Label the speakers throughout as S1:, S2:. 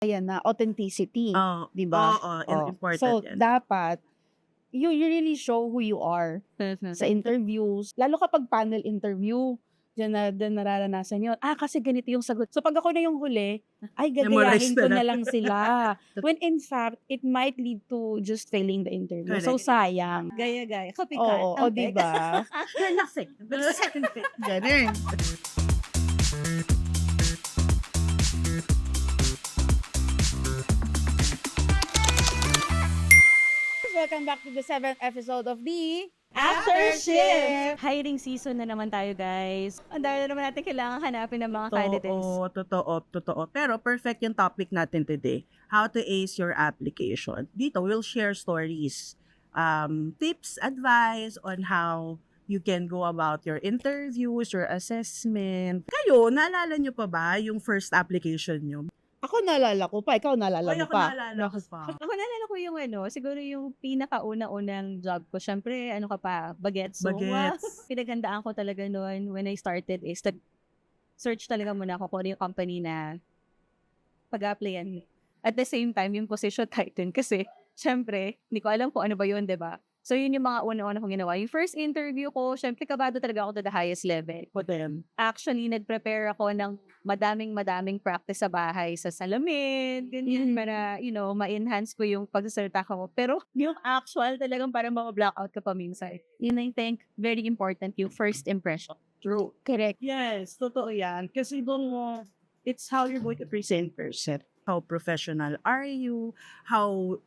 S1: Ayan na, authenticity,
S2: Oo,
S1: 'di ba?
S2: oo, important
S1: So,
S2: yan.
S1: dapat you really show who you are sa interviews, lalo kapag panel interview, diyan nararanasan yun, kasi ganito yung sagot. So, 'pag ako na yung huli, ay
S2: Memorize
S1: gagayahin
S2: na
S1: ko na
S2: lang.
S1: lang sila. When in fact, it might lead to just failing the interview. So,
S2: Correct.
S1: sayang.
S3: Gaya-gaya, copycat,
S1: Oo, o 'di ba?
S2: You're nothing but a second fit. Ganun.
S1: Welcome back to the 7th episode of the
S3: After Shift! Hiring season na naman tayo, guys. Ang dami na naman natin kailangan hanapin ng mga candidates.
S2: Totoo. Pero perfect yung topic natin today. How to ace your application. Dito, we'll share stories, tips, advice on how you can go about your interviews, your assessment. Kayo, naalala nyo pa ba yung first application nyo?
S1: Ako naalala ko pa, ikaw naalala mo
S2: Ako
S1: pa?
S2: naalala ko pa.
S3: Ako naalala ko yung siguro yung pinakauna-unang job ko. Syempre, ka pa, bagets. So,
S2: Bagets.
S3: pinaghandaan ko talaga noon when I started is search talaga muna ako kung ano yung company na pag-applyan. At the same time, yung position title. Kasi, syempre, hindi ko alam kung ano ba yun, di ba? So, yun yung mga una-una kong ginawa. Yung first interview ko, syempre, kabado talaga ako to the highest level. Actually, nag-prepare ako ng madaming practice sa bahay, sa salamin, ganyan, para, ma-enhance ko yung pagsasalita ko. Pero, yung actual talagang parang blackout ka pa minsan. Yun, I think, very important yung first impression.
S1: True. Correct.
S2: Yes, totoo yan. Kasi doon mo, it's how you're going to present yourself. How professional are you? How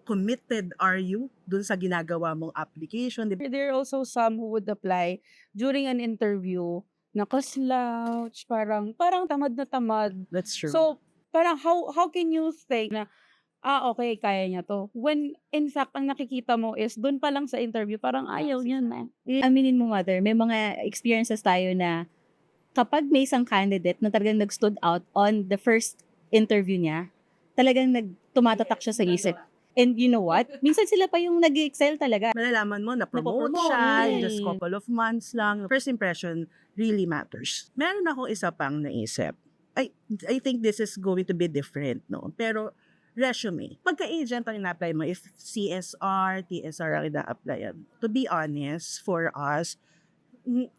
S2: committed are you dun sa ginagawa mong application? Diba?
S1: There are also some who would apply during an interview, nakaslouch, parang tamad na tamad.
S2: That's true.
S1: So, parang how can you think na, okay, kaya niya to. When, in fact, ang nakikita mo is, dun pa lang sa interview, parang ayaw niya na.
S3: Aminin mo, mother, may mga experiences tayo na kapag may isang candidate na talagang nag-stood out on the first interview niya, talagang tumatatak siya sa isip. And you know what? Minsan sila pa yung nag-excel talaga.
S2: Malalaman mo na promote
S3: Napopromote,
S2: siya,
S3: yay.
S2: just couple of months lang. First impression really matters. Meron ako isa pang naisip. I think this is going to be different, no? Pero resume. Pagka-agent ang ina-apply mo, if CSR, TSR ang ina-applyan. To be honest, for us,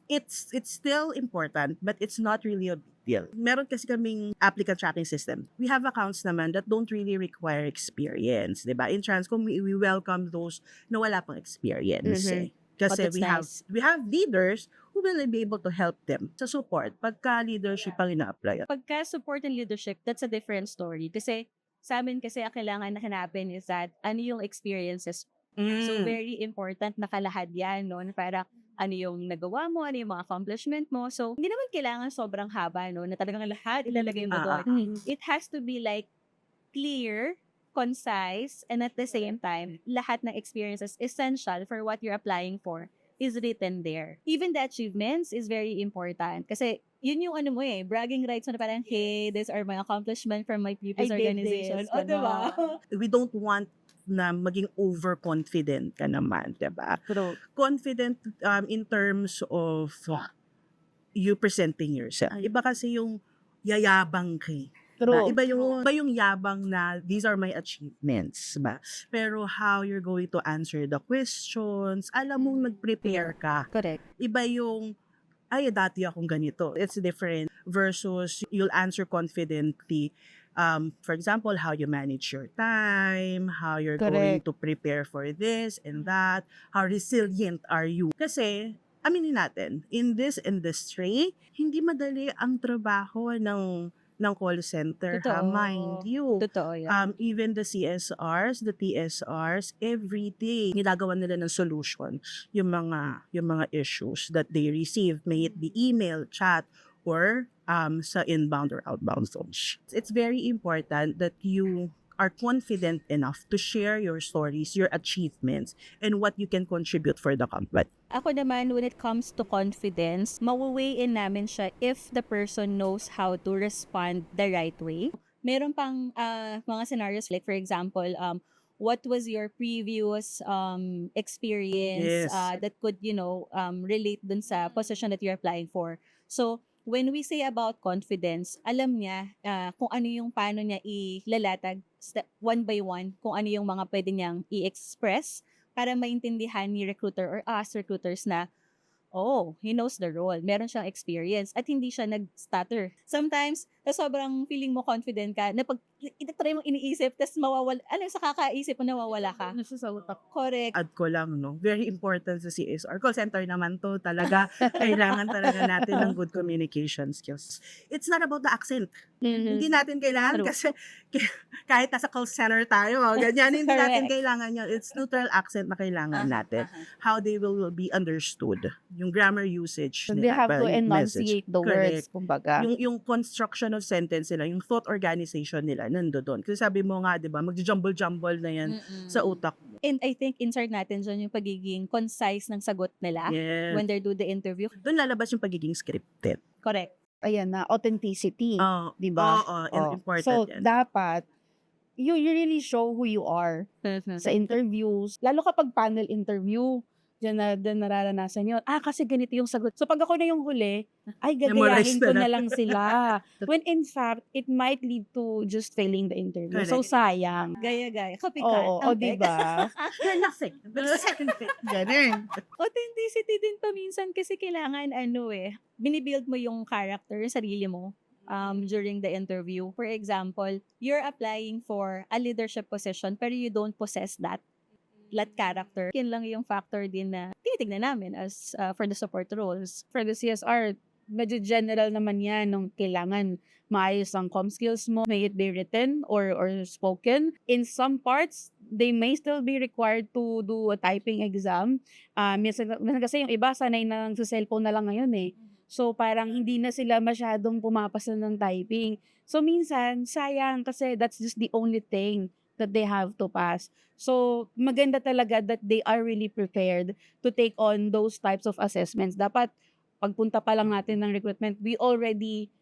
S2: it's still important, but it's not really a big deal. Meron kasi kaming applicant tracking system. We have accounts naman that don't really require experience, 'di ba? In Transcom, we welcome those na wala pang experience. Kasi
S3: But that's
S2: we have leaders who will be able to help them sa support pagka leadership ang ina-apply.
S3: Pagka support and leadership, that's a different story. Kasi sa amin kasi ang kailangan na hanapin is that ano yung experiences. So very important na kalahad yan, no? Para ano yung nagawa mo, ano yung mga accomplishment mo. So, hindi naman kailangan sobrang haba, no? Na talagang lahat ilalagay mo doon. It has to be like clear, concise, and at the same time, lahat ng experiences essential for what you're applying for is written there. Even the achievements is very important. Kasi yun yung bragging rights mo na parang, hey, these are my accomplishments from my previous organization. O, diba?
S2: We don't want na maging overconfident ka naman, 'di ba?
S1: True.
S2: Confident in terms of you presenting yourself. Iba kasi yung yayabang ka.
S1: True.
S2: Iba yung yabang na these are my achievements, ba? Pero how you're going to answer the questions, alam mong nag-prepare ka.
S3: Correct.
S2: Iba yung dati akong ganito. It's different versus you'll answer confidently. For example, how you manage your time, how you're going
S1: Correct.
S2: to prepare for this and that, how resilient are you. Kasi, aminin natin, in this industry, hindi madali ang trabaho ng call center,
S3: Totoo.
S2: mind you.
S3: Totoo yan.
S2: Even the CSRs, the TSRs, every day, nilagawan nila ng solution yung mga issues that they receive, may it be email, chat, or sa inbound or outbound phones. It's very important that you are confident enough to share your stories, your achievements, and what you can contribute for the company.
S3: Ako naman, when it comes to confidence, mawa-weigh in namin siya if the person knows how to respond the right way. Meron pang mga scenarios, like for example, what was your previous experience
S2: Yes.
S3: that could, relate dun sa position that you're applying for. So, when we say about confidence, alam niya kung ano yung paano niya ilalatag one by one, kung ano yung mga pwede niyang i-express para maintindihan ni recruiter or us recruiters na, oh, he knows the role. Meron siyang experience at hindi siya nag-stutter. Sometimes, na sobrang feeling mo confident ka, na pag try mong iniisip, tapos mawawala, sa kakaisip mo nawawala ka.
S1: Nasa sa utak.
S3: Correct.
S2: Add ko lang, no? Very important sa CSR. Call center naman to talaga. Kailangan talaga natin ng good communication skills. It's not about the accent. Hindi natin kailangan
S3: True.
S2: kasi kahit nasa call center tayo, ganyan, hindi natin
S3: Correct.
S2: kailangan yun. It's neutral accent na kailangan natin. How they will be understood. Yung grammar usage
S1: So they
S2: nila.
S1: have to
S2: yung
S1: enunciate the words,
S2: Correct.
S1: kumbaga.
S2: Yung construction of sentence nila, yung thought organization nila, nandoon. Kasi sabi mo nga, di ba, mag-jumble-jumble na yan sa utak mo.
S3: And I think insert natin dyan yung pagiging concise ng sagot nila
S2: Yes.
S3: when they do the interview.
S2: Doon lalabas yung pagiging scripted.
S3: Correct.
S1: Ayan na, authenticity.
S2: Oh,
S1: Di ba?
S2: Oo,
S1: Oh.
S2: important
S1: So,
S2: yan.
S1: dapat, you really show who you are sa interviews. Lalo kapag panel interview, dyan nararanasan yun. Kasi ganito yung sagot. So, pag ako na yung huli, ay,
S2: Memorize
S1: gagayahin ko
S2: na
S1: na lang sila. When in fact, it might lead to just failing the interview. So,
S2: Correct.
S1: sayang.
S3: Gaya-gaya. Copycat.
S1: Oo, di ba?
S2: You're nothing. But the second fit. Ganun.
S3: Authenticity din paminsan kasi kailangan binibuild mo yung character, sarili mo during the interview. For example, you're applying for a leadership position pero you don't possess that character. Yan lang yung factor din na tinitignan namin as for the support roles.
S1: For the CSR, medyo general naman yan nung kailangan maayos ang comm skills mo, may it be written or spoken. In some parts, they may still be required to do a typing exam. Minsan kasi yung iba, sanay na lang sa cellphone na lang ngayon eh. So parang hindi na sila masyadong pumapasa ng typing. So minsan, sayang kasi that's just the only thing that they have to pass. So maganda talaga that they are really prepared to take on those types of assessments. Dapat pagpunta pa lang natin ng recruitment, we already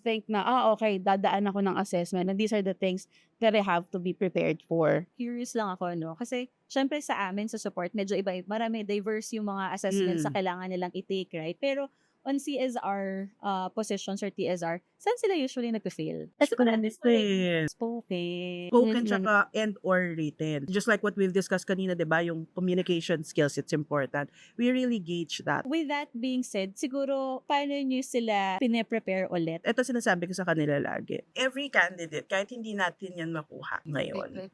S1: think na, okay, dadaan ako ng assessment and these are the things that I have to be prepared for.
S3: Curious lang ako, no? Kasi, syempre sa amin, sa support, medyo iba, marami, diverse yung mga assessments na kailangan nilang i-take, right? Pero, on CSR positions or TSR, saan sila usually nag-fail?
S2: Spoken. Spoken tsaka and or written. Just like what we've discussed kanina, di ba? Yung communication skills, it's important. We really gauge that.
S3: With that being said, siguro, paano nyo sila pine-prepare ulit?
S2: Ito sinasabi ko sa kanila lagi. Every candidate, kahit hindi natin yan makuha ngayon,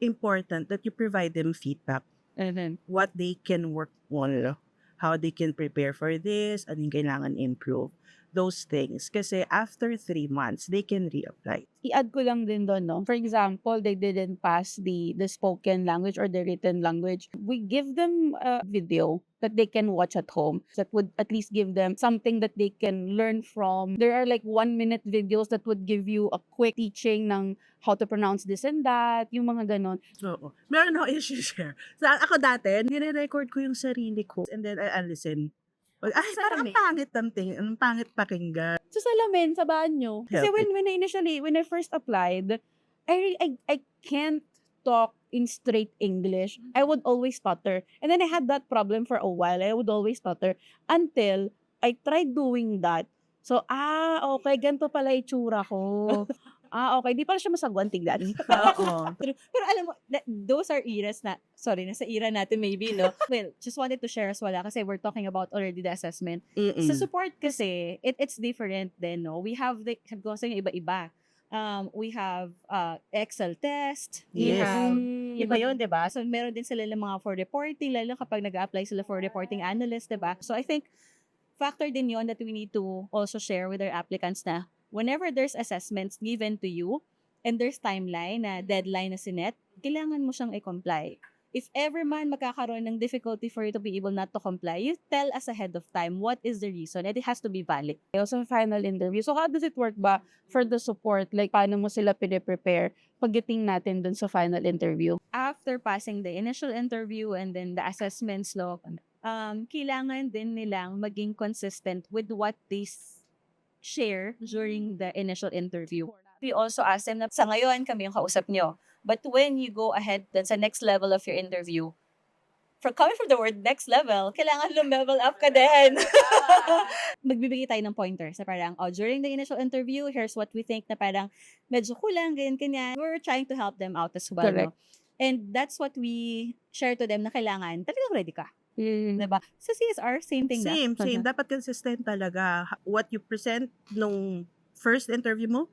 S2: important that you provide them feedback. What they can work on, how they can prepare for this, anong kailangan improve. Those things. Kasi after 3 months, they can reapply.
S1: I-add ko lang din doon, no? For example, they didn't pass the spoken language or the written language. We give them a video that they can watch at home that would at least give them something that they can learn from. There are like 1-minute videos that would give you a quick teaching ng how to pronounce this and that, yung mga ganon.
S2: So, meron ako issue share. So, ako dati, nire-record ko yung sarili ko and then I'll listen. Ay, parang ang pangit ang pangit pakinggan.
S1: So salamin sa banyo. Kasi
S2: Help
S1: when I first applied, I can't talk in straight English. I would always stutter. And then I had that problem for a while. I would always stutter until I tried doing that. So, okay, ganito pala itsura ko. Okay, di pala siya masagwan tignan.
S2: Oo.
S3: Pero alam mo, those are eras na, nasa era natin maybe, no? Well, just wanted to share as well, kasi we're talking about already the assessment. Sa support kasi, it's different din, no? We have kasi yung iba-iba. We have Excel test. We
S2: Yes.
S3: have, iba yun, di ba? So, meron din sila ng mga for reporting, lalo kapag nag-apply sila for reporting analyst, di ba? So, I think, factor din yon that we need to also share with our applicants na whenever there's assessments given to you and there's timeline na deadline na sinet, kailangan mo siyang i-comply. If ever man magkakaroon ng difficulty for you to be able not to comply, you tell us ahead of time what is the reason and it has to be valid.
S1: Also, final interview. So, how does it work ba for the support? Like, paano mo sila pine-prepare pagdating natin dun sa final interview?
S3: After passing the initial interview and then the assessments kailangan din nilang maging consistent with what they share during the initial interview. We also ask them na sa ngayon kami yung kausap nyo. But when you go ahead then sa next level of your interview, coming from the word next level, kailangan level up ka din. Magbibigay tayo ng pointers na parang, during the initial interview, here's what we think na parang medyo kulang, ganyan. We're trying to help them out as well.
S1: Correct.
S3: No? And that's what we share to them na kailangan, talagang ready ka.
S1: Mm.
S3: Diba? Sa CSR, same thing
S2: Same. Dapat consistent talaga. What you present nung first interview mo,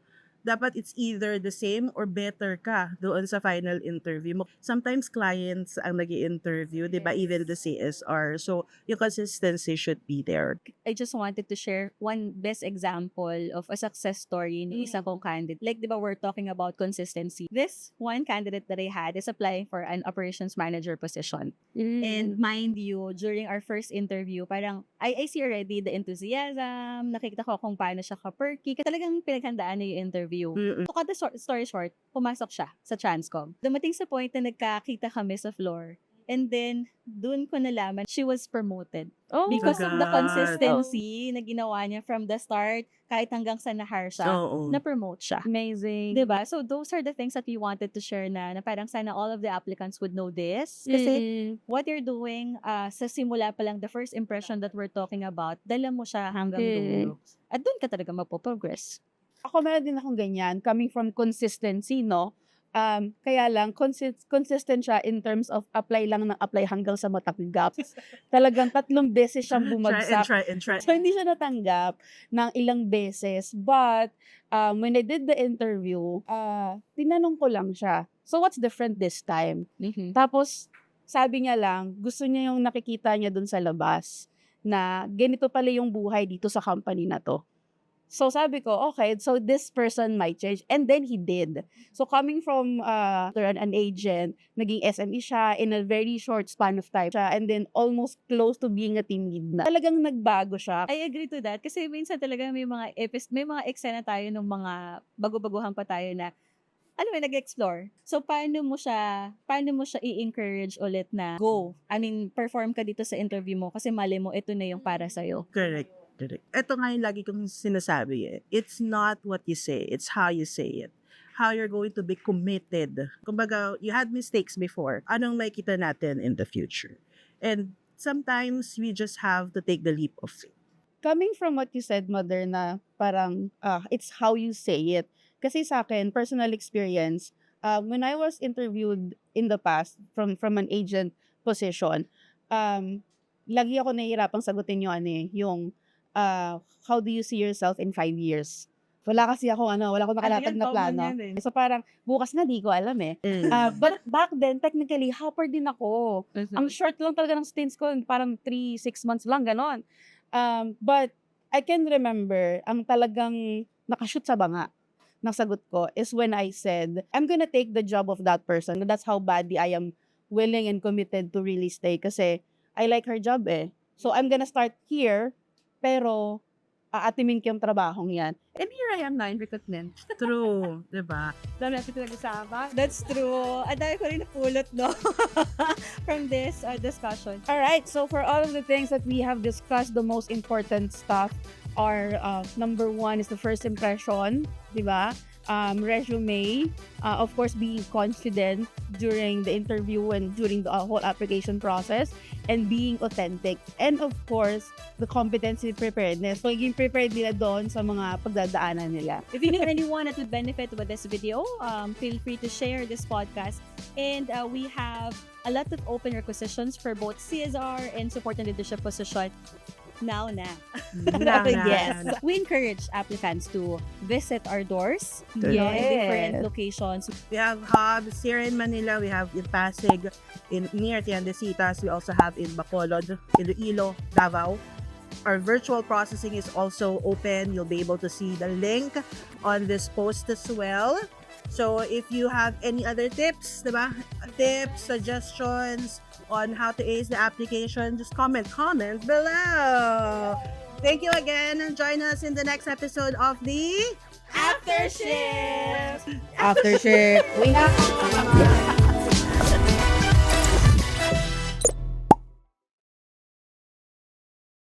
S2: dapat it's either the same or better ka doon sa final interview mo. Sometimes clients ang nag-i-interview, di ba? Even the CSR. So, yung consistency should be there.
S3: I just wanted to share one best example of a success story ng isang kong candidate. Like, di ba, we're talking about consistency. This one candidate that I had is applying for an operations manager position. And mind you, during our first interview, parang I see already the enthusiasm, nakikita ko kung paano siya ka-perky. Talagang pinaghandaan na yung interview.
S2: Mm-mm.
S3: So, cut the story short, pumasok siya sa Transcom. Dumating sa point na nagkakita kami sa floor. And then, doon ko nalaman, she was promoted.
S1: Oh,
S3: Because of the
S2: God.
S3: consistency na ginawa niya from the start, kahit hanggang sa na-hire siya,
S2: Oo.
S3: na-promote siya.
S1: amazing.
S3: Diba? So, those are the things that we wanted to share na parang sana all of the applicants would know this. Kasi, what you're doing, sa simula pa lang, the first impression that we're talking about, dala mo siya hanggang dulo. At doon ka talaga mapoprogress.
S1: Ako meron din akong ganyan, coming from consistency, no? Kaya lang, consistent siya in terms of apply lang ng apply hanggang sa matanggap. Talagang 3 beses siyang bumagsak.
S2: Try and try.
S1: So, hindi siya natanggap ng ilang beses. But, when I did the interview, tinanong ko lang siya, so what's different this time? Tapos, sabi niya lang, gusto niya yung nakikita niya dun sa labas na ganito pala yung buhay dito sa company na to. So sabi ko, okay, so this person might change. And then he did. So coming from an agent, naging SME siya in a very short span of time siya, and then almost close to being a team lead na. Talagang nagbago siya.
S3: I agree to that. Kasi minsan talaga may mga eksena tayo ng mga bago-baguhan pa tayo na nag-explore. So, paano mo siya i-encourage ulit na go? I mean, perform ka dito sa interview mo kasi mali mo, ito na yung para sa'yo.
S2: Correct. Ito nga yung lagi kong sinasabi It's not what you say, it's how you say it. How you're going to be committed. Kumbaga, you had mistakes before. Anong makita natin in the future? And sometimes we just have to take the leap of faith.
S1: Coming from what you said, Mother, na parang it's how you say it. Kasi sa akin, personal experience, when I was interviewed in the past from an agent position, lagi ako nahihirapang sagutin yung how do you see yourself in 5 years? Wala kasi ako, wala akong nakalatag na plano. So parang, bukas na di ko alam eh. But back then, technically, hopper din ako. Ang short lang talaga ng stints ko, parang 3-6 months lang, ganon. But I can remember, ang talagang nakashoot sa banga ng sagot ko is when I said, I'm gonna take the job of that person. That's how badly I am willing and committed to really stay kasi I like her job eh. So I'm gonna start here, pero aatimin ko yung trabahong yan.
S3: And here I am na in recruitment.
S2: True, diba?
S3: Dami natin nag-usama. That's true. Ang dami ko rin napulot, no? From this discussion.
S1: Alright, so for all of the things that we have discussed, the most important stuff are number 1 is the first impression, di ba? Resume, of course, being confident during the interview and during the whole application process, and being authentic. And of course, the competency preparedness. Pagiging prepared nila doon sa mga pagdadaanan nila.
S3: If you know anyone that would benefit with this video, feel free to share this podcast. And we have a lot of open requisitions for both CSR and support and leadership position. Now na. Yes. We encourage applicants to visit our doors in different locations.
S2: We have hubs here in Manila, we have in Pasig, near Tiendesitas, we also have in Bacolod, Iloilo, Davao. Our virtual processing is also open. You'll be able to see the link on this post as well. So if you have any other tips, diba? Tips, suggestions on how to ace the application, just comment below. Thank you again, and join us in the next episode of the
S3: After Shift!
S1: After shift, we have